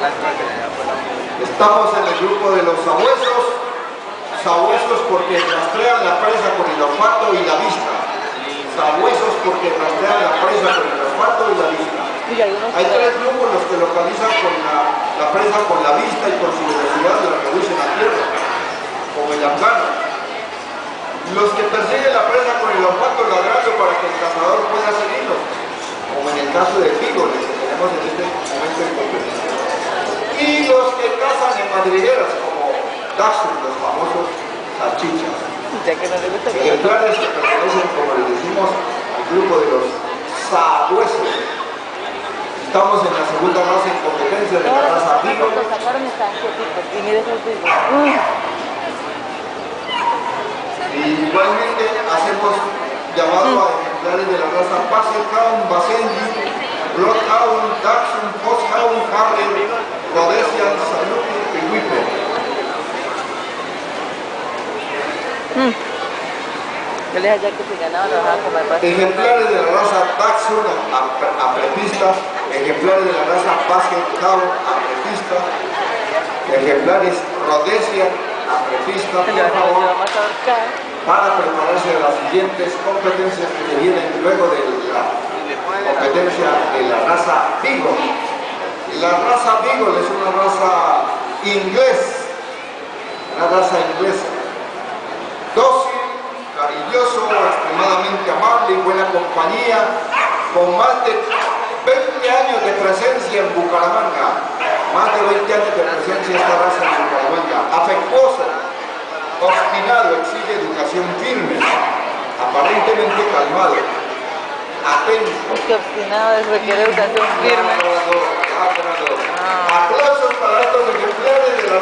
Estamos en el grupo de los sabuesos. Sabuesos porque rastrean la presa con el olfato y la vista. Sabuesos porque rastrean la presa con el olfato y la vista. Hay tres grupos los que localizan con la presa con la vista y por su velocidad la reducen a tierra, como el afgano. Los que persiguen la presa con el olfato ladrando para que el cazador pueda seguirlos, como en el caso de Beagle que tenemos en este momento en competición. Y los que cazan en madrigueras, como Dachshund, los famosos salchichas. Ejemplares que pertenecen, como les decimos, al grupo de los sabuesos. Estamos en la segunda raza en competencia de la raza Beagle. Y igualmente hacemos llamado a ejemplares de la raza Basset Hound, Basenji, Bloodhound, Dachshund, Foxhound, Harrier, Rhodesian, Saluki y Whippet. Ejemplares de la raza Dachshund, aprepista, ejemplares de la raza Basset Hound, aprepista, ejemplares Rhodesian, aprepista, por favor, para prepararse a las siguientes competencias que vienen luego de la competencia de la raza Beagle. La raza Beagle es una raza inglesa, dócil, cariñoso, extremadamente amable y buena compañía, con más de 20 años de presencia en Bucaramanga. Más de 20 años de presencia esta raza en Bucaramanga. Afectuoso, obstinado, exige educación firme, aparentemente calmado, atento. Porque obstinado es requiere educación firme. Aplausos para estos ejemplares de la